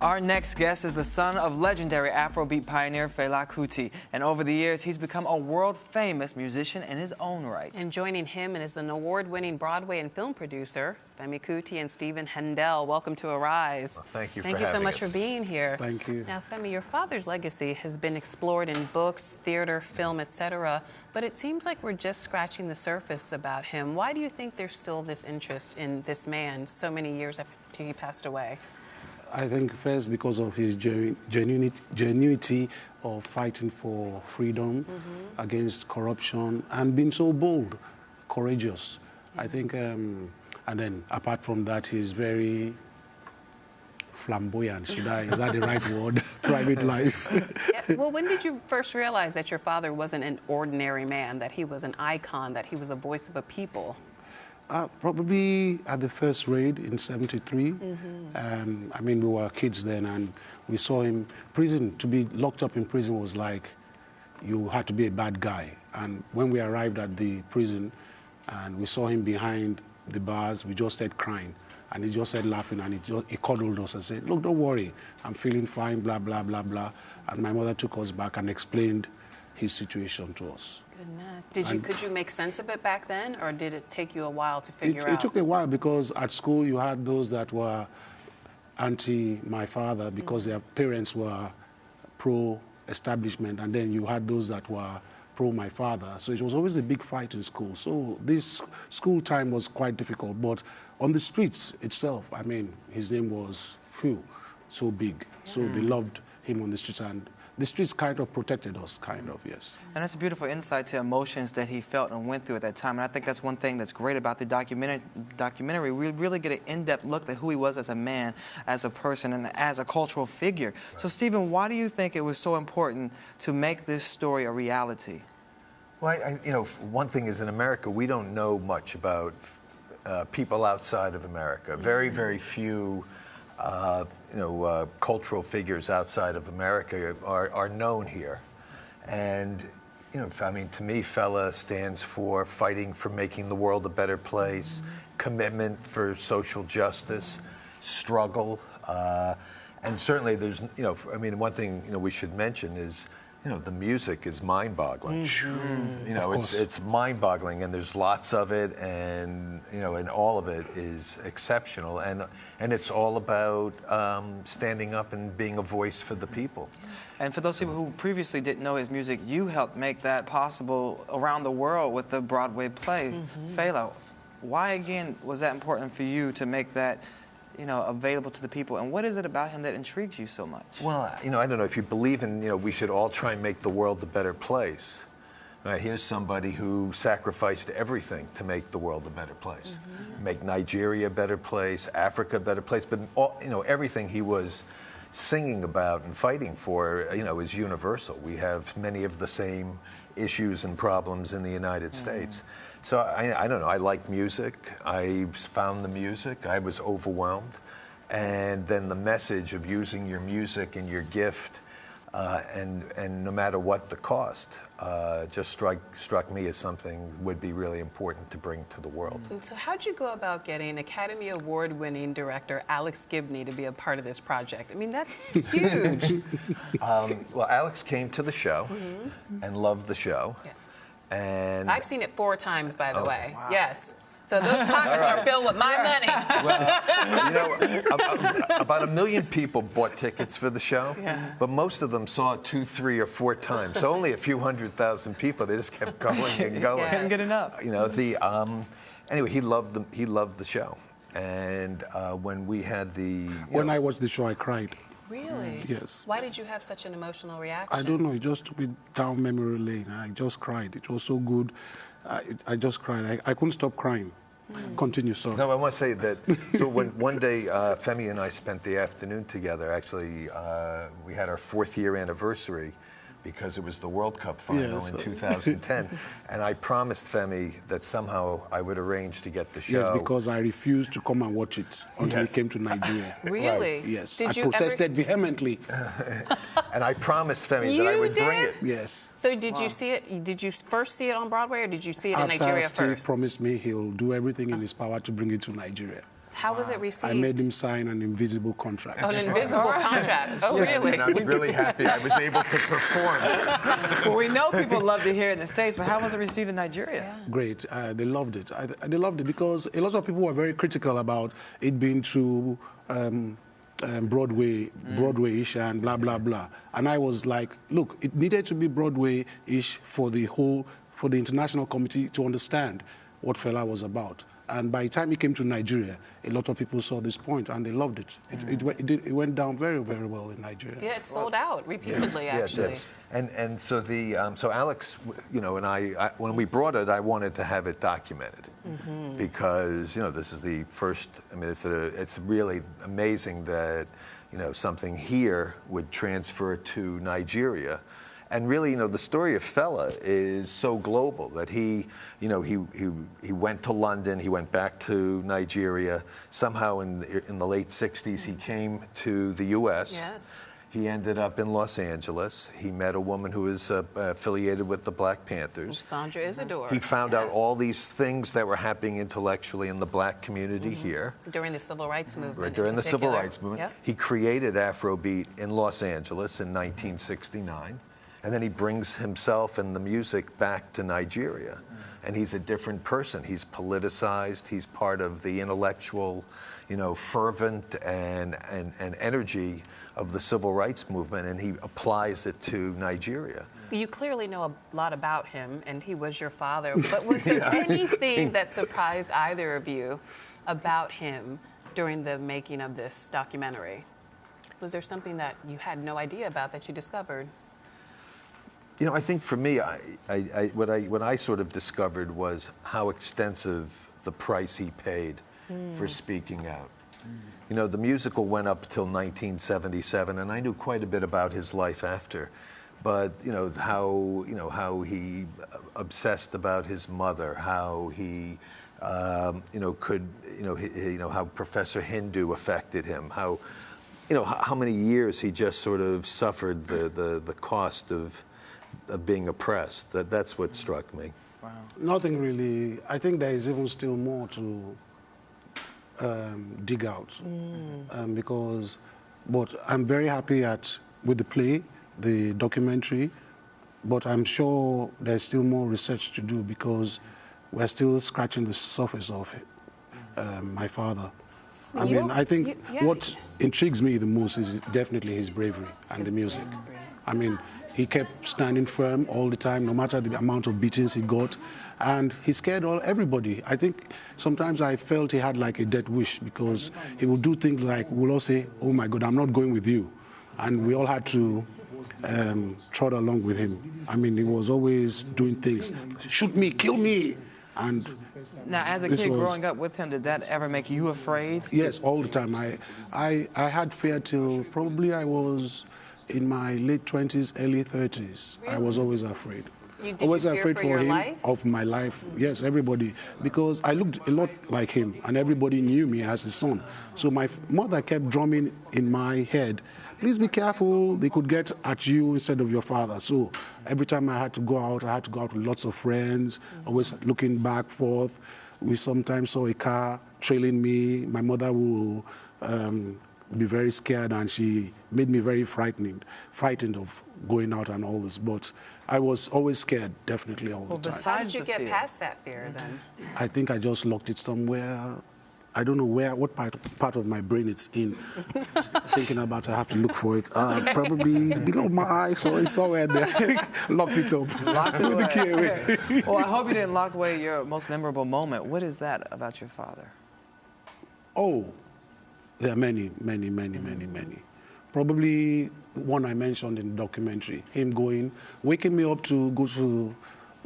Our next guest is the son of legendary Afrobeat pioneer Fela Kuti. And over the years, he's become a world-famous musician in his own right. And joining him is an award-winning Broadway and film producer, Femi Kuti and Hendel. Welcome to Arise. Well, thank you Thank you so much for being here. Thank you. Now, Femi, your father's legacy has been explored in books, theater, film, etc. But it seems like we're just scratching the surface about him. Why do you think there's still this interest in this man so many years after he passed away? I think first because of his genuinity of fighting for freedom against corruption and being so bold, courageous. I think, and then apart from that, he's very flamboyant. Is that the right word? Private life. Yeah, well, when did you first realize that your father wasn't an ordinary man, that he was an icon, that he was a voice of a people? Probably at the first raid in '73. I mean, we were kids then, and we saw him. Prison, to be locked up in prison was like you had to be a bad guy. And when we arrived at the prison and we saw him behind the bars, we just started crying. And he just started laughing, and he cuddled us and said, "Look, don't worry, I'm feeling fine, blah, blah, blah, blah." And my mother took us back and explained his situation to us. Goodness. Could you make sense of it back then, or did it take you a while to figure out? It took a while because at school you had those that were anti my father because their parents were pro-establishment, and then you had those that were pro my father. So it was always a big fight in school. So this school time was quite difficult. But on the streets itself, I mean, his name was so big. Yeah. So they loved him on the streets, and the streets kind of protected us, yes. And that's a beautiful insight to emotions that he felt and went through at that time. And I think that's one thing that's great about the documentary. We really get an in-depth look at who he was as a man, as a person, and as a cultural figure. Right. So, Stephen, why do you think it was so important to make this story a reality? Well, one thing is in America, we don't know much about people outside of America. Very, very few cultural figures outside of America are known here. And, I mean, to me, Fela stands for fighting for making the world a better place, commitment for social justice, struggle. And certainly there's, I mean, one thing, we should mention is, the music is mind-boggling. It's mind-boggling, and there's lots of it, and and all of it is exceptional, and it's all about standing up and being a voice for the people. And for those people who previously didn't know his music, you helped make that possible around the world with the Broadway play, Fela. Why again was that important for you to make that available to the people? And what is it about him that intrigues you so much? Well, I don't know if you believe in, we should all try and make the world a better place. Here's somebody who sacrificed everything to make the world a better place. Make Nigeria a better place, Africa a better place, but everything he was singing about and fighting for, is universal. We have many of the same issues and problems in the United States. So I don't know, I like music. I found the music, I was overwhelmed. And then the message of using your music and your gift, and no matter what the cost, just struck me as something would be really important to bring to the world. And so how'd you go about getting Academy Award-winning director Alex Gibney to be a part of this project? I mean, that's huge. Well, Alex came to the show and loved the show. Yes. And I've seen it 4 times, by the way. Wow. Yes. So those pockets are filled with my money. Well, about 1 million people bought tickets for the show, but most of them saw it 2, 3, or 4 times. So only a few 100,000 people. They just kept going and going. Couldn't get enough. Anyway, he loved the show, and when we had when I watched the show, I cried. Really? Yes. Why did you have such an emotional reaction? I don't know. It just took me down memory lane. I just cried. It was so good. I just cried. I couldn't stop crying. Continue, sorry. No, I want to say that, so when one day Femi and I spent the afternoon together, actually, we had our 4th year anniversary because it was the World Cup final in 2010. And I promised Femi that somehow I would arrange to get the show. Yes, because I refused to come and watch it until he came to Nigeria. Really? Right. Yes. I protested vehemently. And I promised Femi that I would bring it. Yes. So did you see it? Did you first see it on Broadway, or did you see it in Nigeria first? After Steve promised me he'll do everything in his power to bring it to Nigeria. How was it received? I made him sign an invisible contract. Oh, an invisible contract. Oh, really? And I was really happy I was able to perform. Well, we know people love to hear it in the States, but how was it received in Nigeria? Great. They loved it. They loved it because a lot of people were very critical about it being too Broadway-ish and blah, blah, blah. And I was like, look, it needed to be Broadway-ish for the international community to understand what Fela was about. And by the time he came to Nigeria, a lot of people saw this point and they loved it. It went down very, very well in Nigeria. Yeah, it sold out repeatedly, actually. Yeah, and so so Alex, and I, when we brought it, I wanted to have it documented because this is the first. I mean, it's really amazing that something here would transfer to Nigeria. And really, the story of Fela is so global that he went to London, he went back to Nigeria. Somehow in the late 60s, he came to the U.S. Yes. He ended up in Los Angeles. He met a woman who was affiliated with the Black Panthers. Sandra Isidore. He found out all these things that were happening intellectually in the black community here. During the Civil Rights Movement. Right, during the Civil Rights Movement. Yep. He created Afrobeat in Los Angeles in 1969. And then he brings himself and the music back to Nigeria. And he's a different person. He's politicized. He's part of the intellectual, fervent and energy of the civil rights movement, and he applies it to Nigeria. You clearly know a lot about him, and he was your father. But was there anything that surprised either of you about him during the making of this documentary? Was there something that you had no idea about that you discovered? I think for me, what I sort of discovered was how extensive the price he paid for speaking out. The musical went up till 1977, and I knew quite a bit about his life after. But how he obsessed about his mother, how he how Professor Hindu affected him, how many years he just sort of suffered the cost of being oppressed. That's what struck me. Wow. Nothing really. I think there is even still more to dig out but I'm very happy with the play, the documentary, but I'm sure there's still more research to do because we're still scratching the surface of it, my father. I think what intrigues me the most is definitely his bravery and the music. He kept standing firm all the time, no matter the amount of beatings he got. And he scared everybody. I think sometimes I felt he had like a death wish because he would do things like, we'll all say, oh my God, I'm not going with you. And we all had to trot along with him. He was always doing things, shoot me, kill me. And now, as a kid growing up with him, did that ever make you afraid? Yes, all the time. I had fear till probably I was in my late 20s, early 30s. Really? I was always afraid. Always afraid for him, life? Of my life. Yes, everybody. Because I looked a lot like him, and everybody knew me as his son. So my mother kept drumming in my head, please be careful, they could get at you instead of your father. So every time I had to go out with lots of friends, always looking back, forth. We sometimes saw a car trailing me. My mother will be very scared, and she made me very frightened of going out and all this. But I was always scared, definitely all the time. How did you get past that fear then? I think I just locked it somewhere. I don't know what part of my brain it's in. Thinking about I have to look for it. Probably below my eye, so it's somewhere there. Locked it up. Locked it away. The key away. Well, I hope you didn't lock away your most memorable moment. What is that about your father? Oh, there are many. Probably one I mentioned in the documentary, him waking me up to go to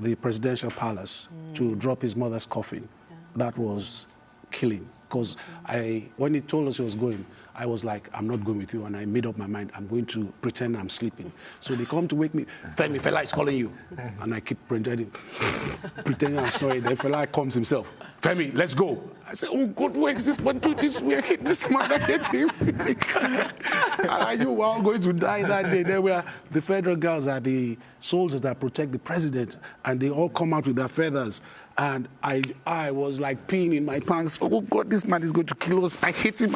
the presidential palace to drop his mother's coffin. Yeah. That was killing. Because when he told us he was going, I was like, I'm not going with you. And I made up my mind, I'm going to pretend I'm sleeping. So they come to wake me, Femi, Fela is calling you. And I keep pretending I'm snoring. Then Fela comes himself, Femi, let's go. I said, oh God, where is this man do this? We hit this man, I hit him. And I knew we were all going to die that day. There were the federal guards are the soldiers that protect the president, and they all come out with their feathers. And I was like peeing in my pants. Oh God, this man is going to kill us. I hate him.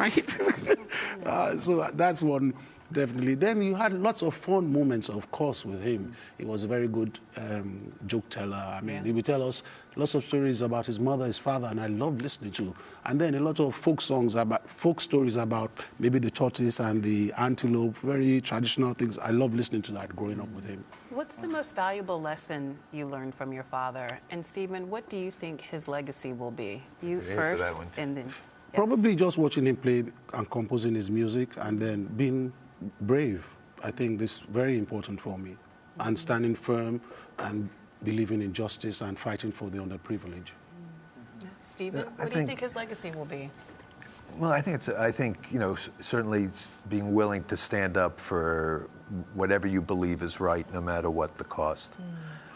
So that's one, definitely. Then you had lots of fun moments, of course, with him. He was a very good joke teller. I mean, he would tell us lots of stories about his mother, his father, and I loved listening to. And then a lot of folk stories about maybe the tortoise and the antelope, very traditional things. I love listening to that growing up with him. What's the most valuable lesson you learned from your father? And Stephen, what do you think his legacy will be? You first, and then... Yes. Probably just watching him play and composing his music, and then being brave. I think this is very important for me. And standing firm and believing in justice and fighting for the underprivileged. Stephen, what do you think his legacy will be? Well, I think certainly being willing to stand up for whatever you believe is right, no matter what the cost.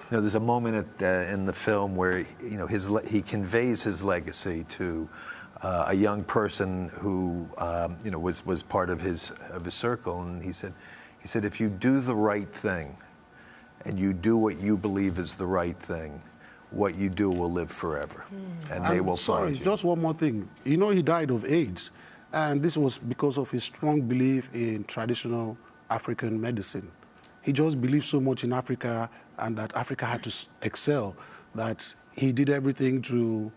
There's a moment in the film where he conveys his legacy to a young person who was part of his circle, and he said, if you do the right thing, and you do what you believe is the right thing, what you do will live forever, and they will find you. Just one more thing. He died of AIDS, and this was because of his strong belief in traditional African medicine. He just believed so much in Africa, and that Africa had to excel, that he did everything to,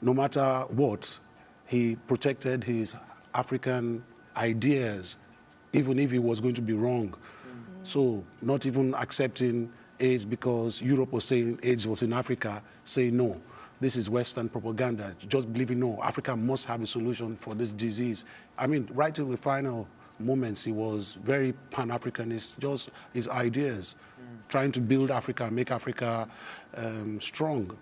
no matter what, he protected his African ideas, even if he was going to be wrong. So not even accepting AIDS because Europe was saying AIDS was in Africa, saying no, this is Western propaganda. Just believing, no, Africa must have a solution for this disease. I mean, right till the final moments, he was very Pan-Africanist, just his ideas, trying to build Africa, make Africa strong.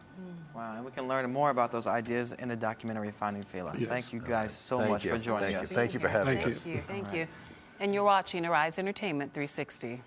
Wow, and we can learn more about those ideas in the documentary Finding Fela. Yes. Thank you guys so much for joining us. Thank you for having us. Thank you. And you're watching Arise Entertainment 360.